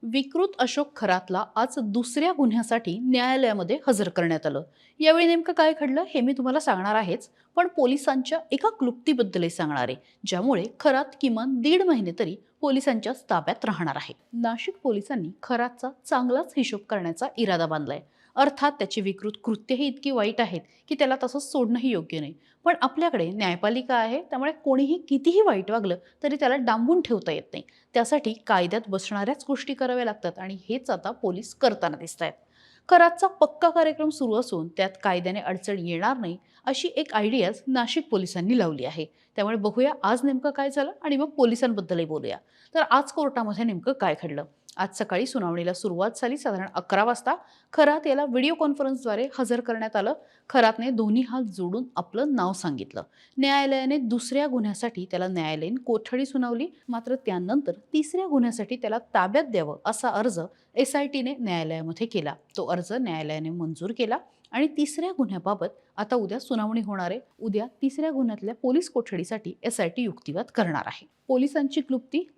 विकृत अशोक खरातला आज दुसऱ्या गुन्ह्यासाठी न्यायालयामध्ये हजर करण्यात आलं. यावेळी नेमकं काय घडलं हे मी तुम्हाला सांगणार आहेच, पण पोलिसांच्या एका क्लुप्तीबद्दलही सांगणार आहे, ज्यामुळे खरात किमान 1.5 महिने तरी पोलिसांच्या ताब्यात राहणार आहे. नाशिक पोलिसांनी खरातचा चांगलाच हिशोब करण्याचा इरादा बांधलाय. अर्थात त्याची विकृत कृत्यही इतकी वाईट आहेत की त्याला तसंच सोडणंही योग्य नाही. पण आपल्याकडे न्यायपालिका आहे, त्यामुळे कोणीही कितीही वाईट वागलं तरी त्याला डांबून ठेवता येत नाही. त्यासाठी कायद्यात बसणाऱ्याच गोष्टी कराव्या लागतात आणि हेच आता पोलीस करताना दिसत आहेत. करातचा पक्का कार्यक्रम सुरू असून त्यात कायद्याने अडचण येणार नाही अशी एक आयडियाच नाशिक पोलिसांनी लावली आहे. त्यामुळे बघूया आज नेमकं काय झालं आणि मग पोलिसांबद्दलही बोलूया. तर आज कोर्टामध्ये नेमकं काय घडलं. आज सकाळी सुनावणीला सुरुवात झाली. साधारण 11 वाजता खरात याला व्हिडिओ कॉन्फरन्सद्वारे हजर करण्यात आलं. खरातने दोन्ही हात जोडून आपलं नाव सांगितलं. न्यायालयाने दुसऱ्या गुन्ह्यासाठी त्याला न्यायालयीन कोठडी सुनावली. मात्र त्यानंतर तिसऱ्या गुन्ह्यासाठी त्याला ताब्यात द्यावं असा अर्ज SITने न्यायालयामध्ये केला. तो अर्ज न्यायालयाने मंजूर केला आणि तिसऱ्या गुन्ह्याबाबत आता उद्या सुनावणी होणार आहे. उद्या तिसऱ्या गुन्ह्यातल्या पोलीस कोठडीसाठी SIT युक्तिवाद करणार आहे. पोलिसांची क्लुप्ती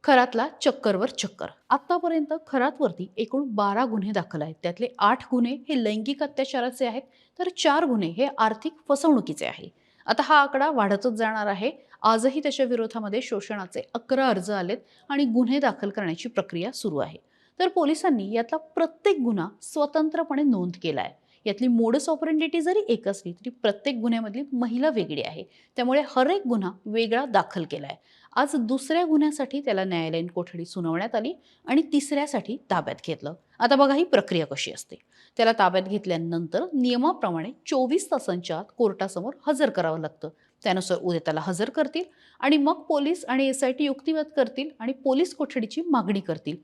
खरातला चक्करवर चक्कर. आतापर्यंत खरातवरती एकूण 12 गुन्हे दाखल आहेत. त्यातले 8 गुन्हे हे लैंगिक अत्याचाराचे आहेत, तर 4 गुन्हे हे आर्थिक फसवणुकीचे आहे. आता हा आकडा वाढतच जाणार आहे. आजही त्याच्या विरोधामध्ये शोषणाचे 11 अर्ज आलेत आणि गुन्हे दाखल करण्याची प्रक्रिया सुरू आहे. तर पोलिसांनी यातला प्रत्येक गुन्हा स्वतंत्रपणे नोंद केला आहे. यातली मोडस ऑपरेंडिटी जरी एक असली तरी प्रत्येक गुन्ह्यामधली महिला वेगळी आहे. त्यामुळे हर एक गुन्हा वेगळा दाखल केला आहे. आज दुसऱ्या गुन्ह्यासाठी त्याला न्यायालयीन कोठडी सुनावण्यात आली आणि तिसऱ्यासाठी ताब्यात घेतलं. आता बघा ही प्रक्रिया कशी असते. त्याला ताब्यात घेतल्यानंतर नियमाप्रमाणे 24 तासांच्या आत कोर्टासमोर हजर करावं लागतं. त्यानुसार उद्या त्याला हजर करतील आणि मग पोलीस आणि SIT युक्तिवाद करतील आणि पोलीस कोठडीची मागणी करतील.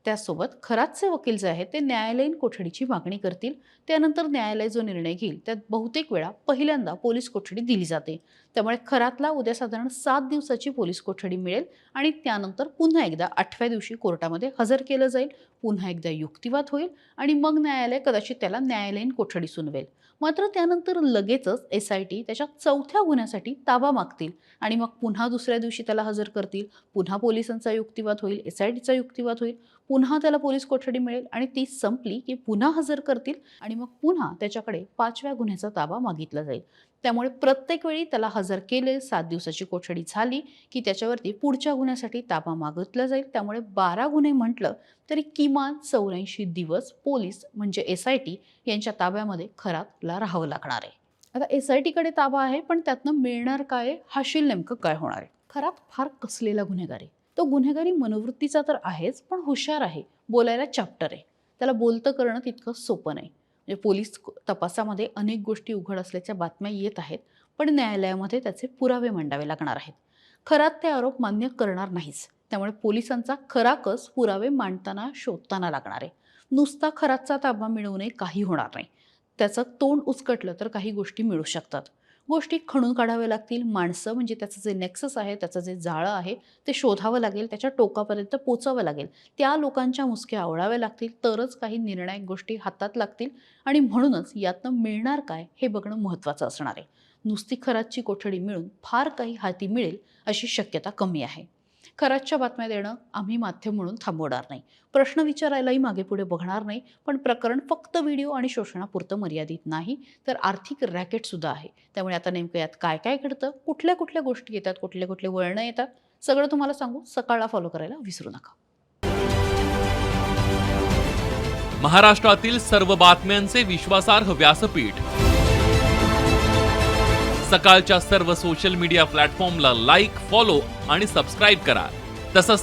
त्यासोबत खरातचे वकील जे आहेत ते न्यायालयीन कोठडीची मागणी करतील. त्यानंतर न्यायालय जो निर्णय घेईल त्यात बहुतेक वेळा पहिल्यांदा पोलीस कोठडी दिली जाते. त्यामुळे खरातला उद्या साधारण 7 दिवसाची पोलीस कोठडी मिळेल आणि त्यानंतर पुन्हा एकदा 8व्या दिवशी कोर्टामध्ये हजर केलं जाईल. पुन्हा एकदा युक्तिवाद होईल आणि मग न्यायालय कदाचित त्याला न्यायालयीन कोठडी सुनवेल. मात्र त्यानंतर लगेचच SIT त्याच्या 4थ्या गुन्ह्यासाठी ताबा मागतील आणि मग पुन्हा दुसऱ्या दिवशी त्याला हजर करतील. पुन्हा पोलिसांचा युक्तिवाद होईल, SITचा युक्तिवाद होईल, पुन्हा त्याला पोलीस कोठडी मिळेल आणि ती संपली की पुन्हा हजर करतील आणि मग पुन्हा त्याच्याकडे 5व्या गुन्ह्याचा ताबा मागितला जाईल. त्यामुळे प्रत्येक वेळी त्याला हजर केले, 7 दिवसाची कोठडी झाली की त्याच्यावरती पुढच्या गुन्ह्यासाठी ताबा मागितला जाईल. त्यामुळे 12 गुन्हे म्हटलं तरी किमान 84 दिवस पोलीस म्हणजे SIT यांच्या ताब्यामध्ये खरातला राहावं लागणार आहे. आता SITकडे ताबा आहे, पण त्यातनं मिळणार काय, हाशील नेमकं काय होणार आहे. खरात फार कसलेला गुन्हेगार आहे. तो गुन्हेगारी मनोवृत्तीचा तर आहेच, पण हुशार आहे, बोलायला चॅप्टर आहे. त्याला बोलतं करणं तितकं सोपं नाही. म्हणजे पोलीस तपासामध्ये अनेक गोष्टी उघड असल्याच्या बातम्या येत आहेत, पण न्यायालयामध्ये त्याचे पुरावे मांडावे लागणार आहेत. खरात ते आरोप मान्य करणार नाहीच. त्यामुळे पोलिसांचा खरा कस पुरावे मांडताना शोधताना लागणार आहे. नुसता खरातचा ताबा मिळवणे काही होणार नाही. त्याचं तोंड उचकटलं तर काही गोष्टी मिळू शकतात. गोष्टी खणून काढाव्या लागतील. माणसं म्हणजे त्याचं जे नेक्सस आहे, त्याचं जे जाळं आहे ते शोधावं लागेल, त्याच्या टोकापर्यंत पोचावं लागेल. त्या लोकांच्या मुसक्या आवळाव्या लागतील, तरच काही निर्णायक गोष्टी हातात लागतील आणि म्हणूनच यातनं मिळणार काय हे बघणं महत्त्वाचं असणार आहे. नुसती खरातची कोठडी मिळून फार काही हाती मिळेल अशी शक्यता कमी आहे. खरातच्या बातम्या देणं आम्ही माध्यम म्हणून थांबवणार नाही. प्रश्न विचारायलाही मागे पुढे बघणार नाही. पण प्रकरण फक्त व्हिडिओ आणि शोषणापुरतं मर्यादित नाही, तर आर्थिक रॅकेटसुद्धा आहे. त्यामुळे आता नेमकं यात काय काय घडतं, कुठल्या कुठल्या गोष्टी येतात, कुठले कुठले वळणं येतात, सगळं तुम्हाला सांगू. सकाळला फॉलो करायला विसरू नका. महाराष्ट्रातील सर्व बातम्यांचे विश्वासार्ह व्यासपीठ. सकाळच्या सर्व सोशल मीडिया प्लॅटफॉर्मला लाईक, फॉलो आणि सबस्क्राईब करा. तसंच